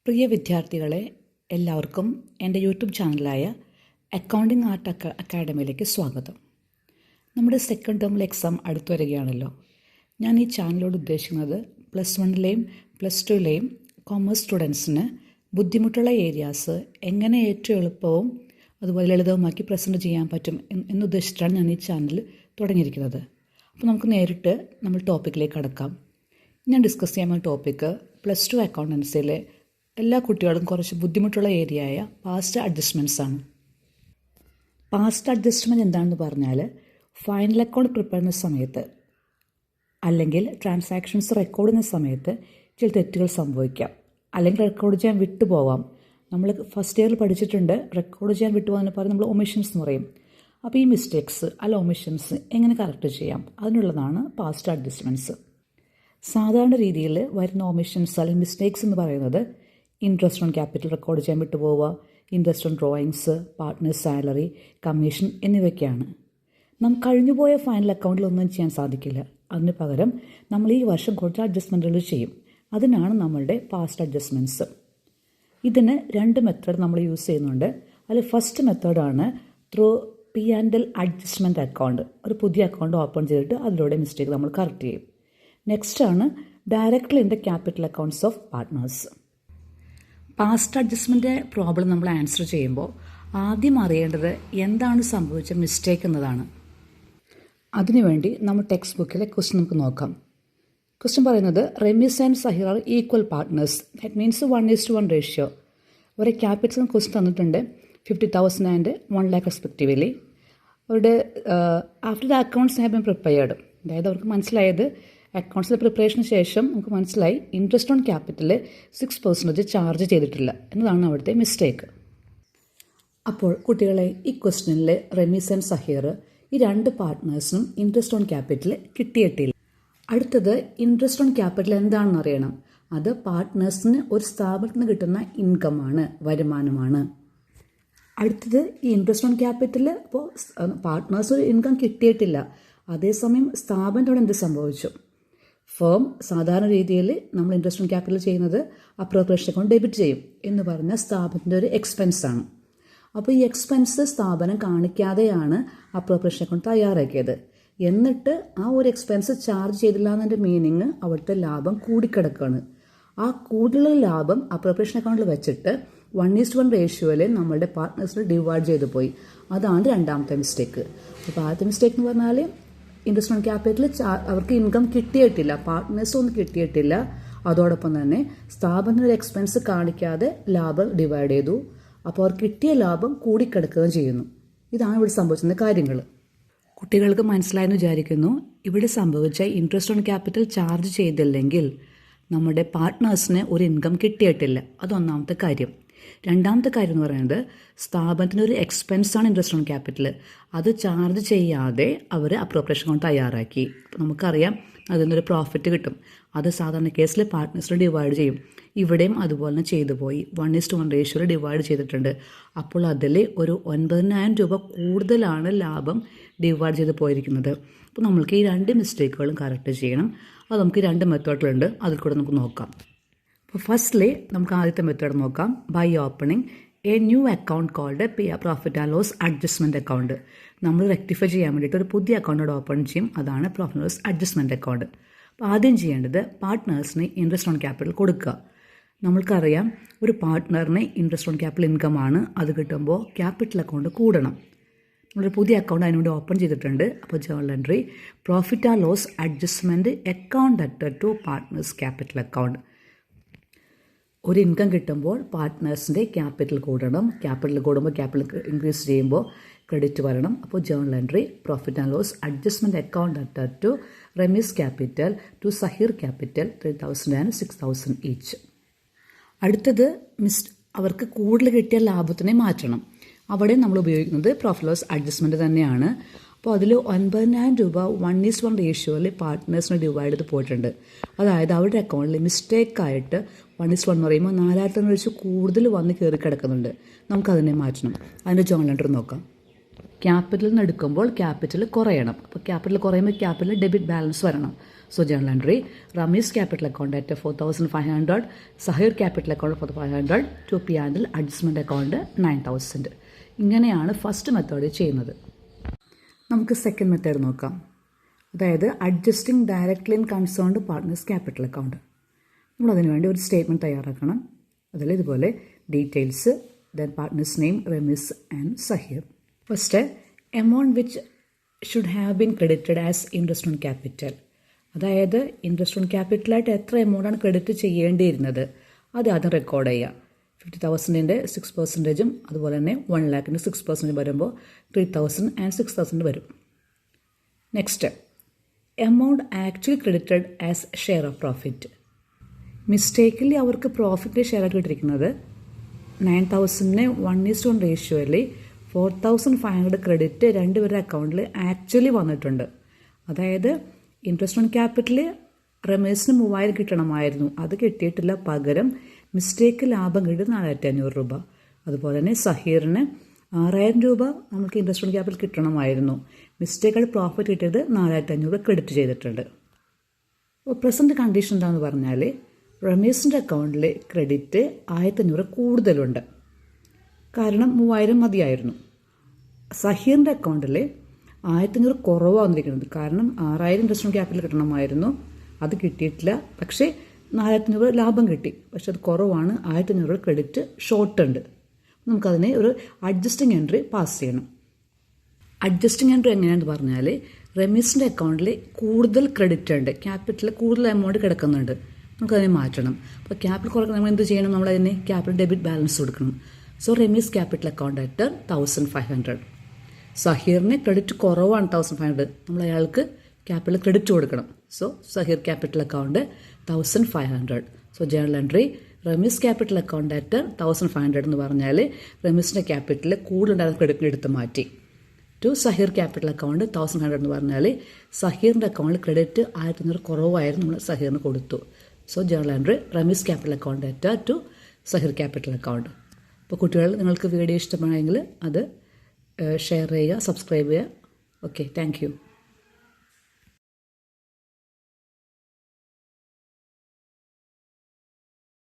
പ്രിയ വിദ്യാർത്ഥികളെ, എല്ലാവർക്കും എൻ്റെ യൂട്യൂബ് ചാനലായ അക്കൗണ്ടിംഗ് ആർട്ട് അക്കാഡമിയിലേക്ക് സ്വാഗതം. നമ്മുടെ സെക്കൻഡ് ടേമിലെ എക്സാം അടുത്തു വരികയാണല്ലോ. ഞാൻ ഈ ചാനലിലൂടെ ഉദ്ദേശിക്കുന്നത് +1ലെയും +2ലെയും കോമേഴ്സ് സ്റ്റുഡൻസിന് ബുദ്ധിമുട്ടുള്ള ഏരിയാസ് എങ്ങനെ ഏറ്റവും എളുപ്പവും അതുപോലെ ലളിതവുമാക്കി പ്രസൻറ്റ് ചെയ്യാൻ പറ്റും എന്നുദ്ദേശിച്ചിട്ടാണ് ഞാൻ ഈ ചാനൽ തുടങ്ങിയിരിക്കുന്നത്. അപ്പോൾ നമുക്ക് നേരിട്ട് നമ്മൾ ടോപ്പിക്കിലേക്ക് കടക്കാം. ഞാൻ ഡിസ്കസ് ചെയ്യാൻ പോകുന്ന ടോപ്പിക്ക് +2 അക്കൗണ്ടൻസിയിലെ എല്ലാ കുട്ടികളും കുറച്ച് ബുദ്ധിമുട്ടുള്ള ഏരിയയായ പാസ്റ്റ് അഡ്ജസ്റ്റ്മെൻറ്റ്സ് ആണ്. പാസ്റ്റ് അഡ്ജസ്റ്റ്മെൻറ്റ് എന്താണെന്ന് പറഞ്ഞാൽ, ഫൈനൽ അക്കൗണ്ട് പ്രിപ്പയർ ചെയ്യുന്ന സമയത്ത് അല്ലെങ്കിൽ ട്രാൻസാക്ഷൻസ് റെക്കോർഡ് ചെയ്യുന്ന സമയത്ത് ചില തെറ്റുകൾ സംഭവിക്കാം, അല്ലെങ്കിൽ റെക്കോർഡ് ചെയ്യാൻ വിട്ടുപോകാം. നമ്മൾ ഫസ്റ്റ് ഇയറിൽ പഠിച്ചിട്ടുണ്ട്, റെക്കോർഡ് ചെയ്യാൻ വിട്ടുപോകാൻ പറയും നമ്മൾ ഒമിഷൻസ് എന്ന് പറയും. അപ്പോൾ ഈ മിസ്റ്റേക്സ് അല്ല ഒമിഷൻസ് എങ്ങനെ കറക്റ്റ് ചെയ്യാം, അതിനുള്ളതാണ് പാസ്റ്റ് അഡ്ജസ്റ്റ്മെൻറ്റ്സ്. സാധാരണ രീതിയിൽ വരുന്ന ഒമിഷൻസ് അല്ലെങ്കിൽ മിസ്റ്റേക്സ് എന്ന് പറയുന്നത് ഇൻട്രസ്റ്റ് ഓൺ ക്യാപിറ്റൽ റെക്കോർഡ് ചെയ്യാൻ വിട്ടുപോവുക, interest on drawings, partners salary, commission എന്നിവയൊക്കെയാണ്. നാം കഴിഞ്ഞുപോയ ഫൈനൽ അക്കൗണ്ടിൽ ഒന്നും ചെയ്യാൻ സാധിക്കില്ല. അതിന് പകരം നമ്മൾ ഈ വർഷം കുറച്ച് അഡ്ജസ്റ്റ്മെൻറ്റുകൾ ചെയ്യും. അതിനാണ് നമ്മളുടെ പാസ്റ്റ് അഡ്ജസ്റ്റ്മെൻറ്റ്സ്. ഇതിന് 2 മെത്തേഡ് നമ്മൾ യൂസ് ചെയ്യുന്നുണ്ട്. അതിൽ ഫസ്റ്റ് മെത്തേഡാണ് ത്രൂ P&L അഡ്ജസ്റ്റ്മെൻറ്റ് അക്കൗണ്ട്. ഒരു പുതിയ അക്കൗണ്ട് ഓപ്പൺ ചെയ്തിട്ട് അതിലൂടെ മിസ്റ്റേക്ക് നമ്മൾ കറക്റ്റ് ചെയ്യും. നെക്സ്റ്റ് ആണ് directly in the capital accounts of partners. Past adjustment problem നമ്മൾ ആൻസർ ചെയ്യുമ്പോൾ ആദ്യം അറിയേണ്ടത് എന്താണ് സംഭവിച്ച മിസ്റ്റേക്ക് എന്നതാണ്. അതിനുവേണ്ടി നമ്മൾ ടെക്സ്റ്റ് ബുക്കിലെ ക്വസ്റ്റ്യൻ നമുക്ക് നോക്കാം. ക്വസ്റ്റ്യൻ പറയുന്നത്, Remees and Zaheer R equal partners. That means 1:1 ratio. അവരുടെ ക്യാപിറ്റൽ ക്വസ്റ്റ്യൻ തന്നിട്ടുണ്ട് 50,000 ആൻഡ് 1 lakh റെസ്പെക്റ്റീവ്ലി. അവരുടെ after the accounts have been prepared, അതായത് അവർക്ക് മനസ്സിലായത് അക്കൗണ്ട്സിലെ പ്രിപ്പറേഷന് ശേഷം നമുക്ക് മനസ്സിലായി ഇൻട്രസ്റ്റ് ഓൺ ക്യാപിറ്റൽ 6% ചാർജ് ചെയ്തിട്ടില്ല എന്നതാണ് അവിടുത്തെ മിസ്റ്റേക്ക്. അപ്പോൾ കുട്ടികളെ, ഈ ക്വസ്റ്റ്യനിൽ റെമീസ് ആൻഡ് സഹീർ ഈ 2 പാർട്ട്നേഴ്സിനും ഇൻട്രസ്റ്റ് ഓൺ ക്യാപിറ്റൽ കിട്ടിയിട്ടില്ല. അടുത്തത് ഇൻട്രസ്റ്റ് ഓൺ ക്യാപിറ്റൽ എന്താണെന്ന് അറിയണം. അത് പാർട്ട്നേഴ്സിന് ഒരു സ്ഥാപനത്തിൽ നിന്ന് കിട്ടുന്ന ഇൻകമാണ്, വരുമാനമാണ്. അടുത്തത് ഈ ഇൻട്രസ്റ്റ് ഓൺ ക്യാപിറ്റൽ ഇപ്പോൾ പാർട്ട്നേഴ്സ് ഒരു ഇൻകം കിട്ടിയിട്ടില്ല, അതേസമയം സ്ഥാപനത്തോടെ എന്ത് സംഭവിച്ചു? ഫേം സാധാരണ രീതിയിൽ നമ്മൾ ഇൻട്രസ്റ്റ് ഓൺ ക്യാപിറ്റൽ ചെയ്യുന്നത് അപ്രോപ്രിയേഷൻ അക്കൗണ്ട് ഡെബിറ്റ് ചെയ്യും എന്ന് പറഞ്ഞാൽ സ്ഥാപനത്തിൻ്റെ ഒരു എക്സ്പെൻസാണ്. അപ്പോൾ ഈ എക്സ്പെൻസ് സ്ഥാപനം കാണിക്കാതെയാണ് അപ്രോപ്രിയേഷൻ അക്കൗണ്ട് തയ്യാറാക്കിയത്. എന്നിട്ട് ആ ഒരു എക്സ്പെൻസ് ചാർജ് ചെയ്തില്ല എന്നതിൻ്റെ മീനിങ് അവിടുത്തെ ലാഭം കൂടിക്കിടക്കുകയാണ്. ആ കൂടുതൽ ലാഭം അപ്രോപ്രിയേഷൻ അക്കൗണ്ടിൽ വെച്ചിട്ട് 1:1 റേഷ്യോയിൽ നമ്മളുടെ പാർട്ട്നേഴ്സിൽ ഡിവൈഡ് ചെയ്തു പോയി. അതാണ് രണ്ടാമത്തെ മിസ്റ്റേക്ക്. അപ്പോൾ ആദ്യത്തെ മിസ്റ്റേക്ക് എന്ന് പറഞ്ഞാൽ ഇൻട്രസ്റ്റ് ഓൺ ക്യാപിറ്റൽ അവർക്ക് ഇൻകം കിട്ടിയിട്ടില്ല, പാർട്ട്നേഴ്സ് ഒന്നും കിട്ടിയിട്ടില്ല. അതോടൊപ്പം തന്നെ സ്ഥാപനത്തിൻ്റെ എക്സ്പെൻസ് കാണിക്കാതെ ലാഭം ഡിവൈഡ് ചെയ്തു. അപ്പോൾ അവർക്ക് കിട്ടിയ ലാഭം കൂടിക്കിടക്കുകയും ചെയ്യുന്നു. ഇതാണ് ഇവിടെ സംഭവിച്ചിരുന്ന കാര്യങ്ങൾ. കുട്ടികൾക്ക് മനസ്സിലായെന്ന് വിചാരിക്കുന്നു. ഇവിടെ സംഭവിച്ച ഇൻട്രസ്റ്റ് ഓൺ ക്യാപിറ്റൽ ചാർജ് ചെയ്തില്ലെങ്കിൽ നമ്മുടെ പാർട്ട്നേഴ്സിന് ഒരു ഇൻകം കിട്ടിയിട്ടില്ല. അതൊന്നാമത്തെ കാര്യം. രണ്ടാമത്തെ കാര്യം എന്ന് പറയുന്നത്, സ്ഥാപനത്തിന് ഒരു എക്സ്പെൻസാണ് ഇൻട്രസ്റ്റ് ഓൺ ക്യാപിറ്റൽ, അത് ചാർജ് ചെയ്യാതെ അവർ അപ്രോപ്രിയേഷൻ അക്കൗണ്ട് തയ്യാറാക്കി. അപ്പോൾ നമുക്കറിയാം അതിൽ നിന്നൊരു പ്രോഫിറ്റ് കിട്ടും. അത് സാധാരണ കേസിൽ പാർട്ട്നേഴ്സിൽ ഡിവൈഡ് ചെയ്യും. ഇവിടെയും അതുപോലെ തന്നെ ചെയ്തു പോയി. 1:1 റേഷ്യോയിൽ ഡിവൈഡ് ചെയ്തിട്ടുണ്ട്. അപ്പോൾ അതിൽ ഒരു 9,000 രൂപ കൂടുതലാണ് ലാഭം ഡിവൈഡ് ചെയ്ത് പോയിരിക്കുന്നത്. അപ്പോൾ നമ്മൾക്ക് ഈ 2 മിസ്റ്റേക്കുകളും കറക്റ്റ് ചെയ്യണം. അത് നമുക്ക് 2 മെത്തേഡിലുണ്ട്, അതിൽ കൂടെ നമുക്ക് നോക്കാം. അപ്പോൾ ഫസ്റ്റ്ലി നമുക്ക് ആദ്യത്തെ മെത്തേഡ് നോക്കാം. By opening a new account called profit and loss adjustment account. നമ്മൾ റെക്ടിഫൈ ചെയ്യാൻ വേണ്ടിയിട്ട് ഒരു പുതിയ അക്കൗണ്ട് ഓപ്പൺ ചെയ്യും. അതാണ് profit and loss adjustment account. അപ്പോൾ ആദ്യം ചെയ്യേണ്ടത് പാർട്ട്നേഴ്സിന് ഇൻട്രസ്റ്റ് ഓൺ ക്യാപിറ്റൽ കൊടുക്കുക. നമ്മൾക്കറിയാം ഒരു പാർട്ട്ണറിന് ഇൻട്രസ്റ്റ് ഓൺ ക്യാപിറ്റൽ ഇൻകം ആണ്, അത് കിട്ടുമ്പോൾ ക്യാപിറ്റൽ അക്കൗണ്ട് കൂടണം. നമ്മളൊരു പുതിയ അക്കൗണ്ട് അതിനുവേണ്ടി ഓപ്പൺ ചെയ്തിട്ടുണ്ട്. അപ്പോൾ journal entry profit and loss adjustment account at to partners capital account. ഒരു ഇൻകം കിട്ടുമ്പോൾ പാർട്ട്നേഴ്സിൻ്റെ ക്യാപിറ്റൽ കൂടണം. ക്യാപിറ്റൽ കൂടുമ്പോൾ ക്യാപിറ്റൽ ഇൻക്രീസ് ചെയ്യുമ്പോൾ ക്രെഡിറ്റ് വരണം. അപ്പോൾ journal entry profit and loss adjustment account at to Ramees capital to Zaheer capital 3,000 and 6,000 each. അടുത്തത് അവർക്ക് കൂടുതൽ കിട്ടിയ ലാഭത്തിനെ മാറ്റണം. അവിടെ നമ്മൾ ഉപയോഗിക്കുന്നത് പ്രോഫിറ്റ് ലോസ് അഡ്ജസ്റ്റ്മെൻറ്റ് തന്നെയാണ്. അപ്പോൾ അതിൽ 9,000 രൂപ 1:1 റേഷ്യോയിൽ പാർട്ട്നേഴ്സിന് ഡിവൈഡ് ചെയ്ത് പോയിട്ടുണ്ട്. അതായത് അവരുടെ അക്കൗണ്ടിൽ മിസ്റ്റേക്കായിട്ട് 1:1 എന്ന് പറയുമ്പോൾ 4,000 വെച്ച് കൂടുതൽ വന്ന് കയറി കിടക്കുന്നുണ്ട്. നമുക്കതിനെ മാറ്റണം. അതിൻ്റെ ജേർണൽ എൻട്രി നോക്കാം. ക്യാപിറ്റലിൽ നിന്ന് എടുക്കുമ്പോൾ ക്യാപിറ്റൽ കുറയണം. അപ്പോൾ ക്യാപിറ്റൽ കുറയുമ്പോൾ ക്യാപിറ്റൽ ഡെബിറ്റ് ബാലൻസ് വരണം. So journal entry Ramees capital account at 4,500, Zaheer capital account 4,500, to P ആൻഡിൽ അഡ്ജസ്റ്റ്മെൻറ്റ് അക്കൗണ്ട് 9,000. ഇങ്ങനെയാണ് ഫസ്റ്റ് മെത്തേഡ് ചെയ്യുന്നത്. നമുക്ക് സെക്കൻഡ് മെത്തേഡ് നോക്കാം. അതായത് adjusting directly in concerned partners capital account. നമ്മളതിനു വേണ്ടി ഒരു സ്റ്റേറ്റ്മെൻറ്റ് തയ്യാറാക്കണം. അതിൽ ഇതുപോലെ details, then partners name Rameez and Zaheer. First, amount which should have been credited as interest on capital. അതായത് ഇൻട്രസ്റ്റ് ഓൺ ക്യാപിറ്റലായിട്ട് എത്ര എമൗണ്ടാണ് ക്രെഡിറ്റ് ചെയ്യേണ്ടിയിരുന്നത് അത് ആദ്യം റെക്കോർഡ് ചെയ്യുക. 50,000-ൻ്റെ 6%, അതുപോലെ തന്നെ 1 lakhൻ്റെ 6% വരുമ്പോൾ 3,000 and 6,000 വരും. Next, amount actually credited as share of profit. മിസ്റ്റേക്കിൽ അവർക്ക് പ്രോഫിറ്റ് ഷെയർ ആയിട്ട് കിട്ടിയിരിക്കുന്നത് 9,000-ന് 1:1 റേഷ്യോയിൽ 4,500 ക്രെഡിറ്റ് രണ്ടുപേരുടെ അക്കൗണ്ടിൽ ആക്ച്വലി വന്നിട്ടുണ്ട്. അതായത് ഇൻട്രസ്റ്റ് ഓൺ ക്യാപിറ്റൽ റമേശിന് 3,000 കിട്ടണമായിരുന്നു, അത് കിട്ടിയിട്ടില്ല. പകരം മിസ്റ്റേക്ക് ലാഭം കിട്ടിയത് 4,500 രൂപ. അതുപോലെ തന്നെ സഹീറിന് 6,000 രൂപ നമുക്ക് ഇൻട്രസ്റ്റ് ഓൺ ക്യാപിറ്റൽ കിട്ടണമായിരുന്നു, മിസ്റ്റേക്കായിട്ട് പ്രോഫിറ്റ് കിട്ടിയത് 4,500 ക്രെഡിറ്റ് ചെയ്തിട്ടുണ്ട്. അപ്പോൾ പ്രസൻറ്റ് കണ്ടീഷൻ എന്താണെന്ന് പറഞ്ഞാൽ റമീസിൻ്റെ അക്കൗണ്ടിൽ ക്രെഡിറ്റ് 1,500 കൂടുതലുണ്ട്, കാരണം 3,000 മതിയായിരുന്നു. സഹീറിൻ്റെ അക്കൗണ്ടിൽ 1,500 കുറവാണ് വന്നിരിക്കുന്നത്, കാരണം 6,000 ഇൻട്രസ്റ്റ് ഓൺ ക്യാപിറ്റൽ കിട്ടണമായിരുന്നു, അത് കിട്ടിയിട്ടില്ല. പക്ഷേ 4,500 ലാഭം കിട്ടി, പക്ഷെ അത് കുറവാണ്. 1,500 ക്രെഡിറ്റ് ഷോർട്ട് ഉണ്ട്. നമുക്കതിനെ ഒരു അഡ്ജസ്റ്റിംഗ് എൻട്രി പാസ് ചെയ്യണം. അഡ്ജസ്റ്റിംഗ് എൻട്രി എങ്ങനെയാണെന്ന് പറഞ്ഞാൽ റമീസിൻ്റെ അക്കൗണ്ടിൽ കൂടുതൽ ക്രെഡിറ്റ് ഉണ്ട്, ക്യാപിറ്റൽ കൂടുതൽ എമൗണ്ട് കിടക്കുന്നുണ്ട്, നമുക്കതിനെ മാറ്റണം. അപ്പോൾ ക്യാപിറ്റൽ കുറയ്ക്കണം, നമ്മൾ എന്ത് ചെയ്യണം? നമ്മളതിന് ക്യാപിറ്റൽ ഡെബിറ്റ് ബാലൻസ് കൊടുക്കണം. So Rameez capital account at 1,500. സഹീറിന് ക്രെഡിറ്റ് കുറവാണ് 1,500, നമ്മൾ അയാൾക്ക് ക്യാപിറ്റൽ ക്രെഡിറ്റ് കൊടുക്കണം. So Zaheer capital account 1,500. So journal entry Ramees capital account at 1,500 എന്ന് പറഞ്ഞാൽ റമീസിൻ്റെ ക്യാപിറ്റൽ കൂടുതലുണ്ടായിരുന്ന ക്രെഡിറ്റിന് എടുത്ത് മാറ്റി. ടു സഹീർ ക്യാപിറ്റൽ അക്കൗണ്ട് 1,500 എന്ന് പറഞ്ഞാൽ സഹീറിൻ്റെ അക്കൗണ്ടിൽ ക്രെഡിറ്റ് 1,500 കുറവായിരുന്നു, നമ്മൾ സഹീറിന് കൊടുത്തു. So journal entry Ramees capital account at to Zaheer capital account. അപ്പോൾ കുട്ടികൾ, നിങ്ങൾക്ക് വീഡിയോ ഇഷ്ടമായെങ്കിൽ അത് ഷെയർ ചെയ്യുക, സബ്സ്ക്രൈബ് ചെയ്യുക. Okay, thank you.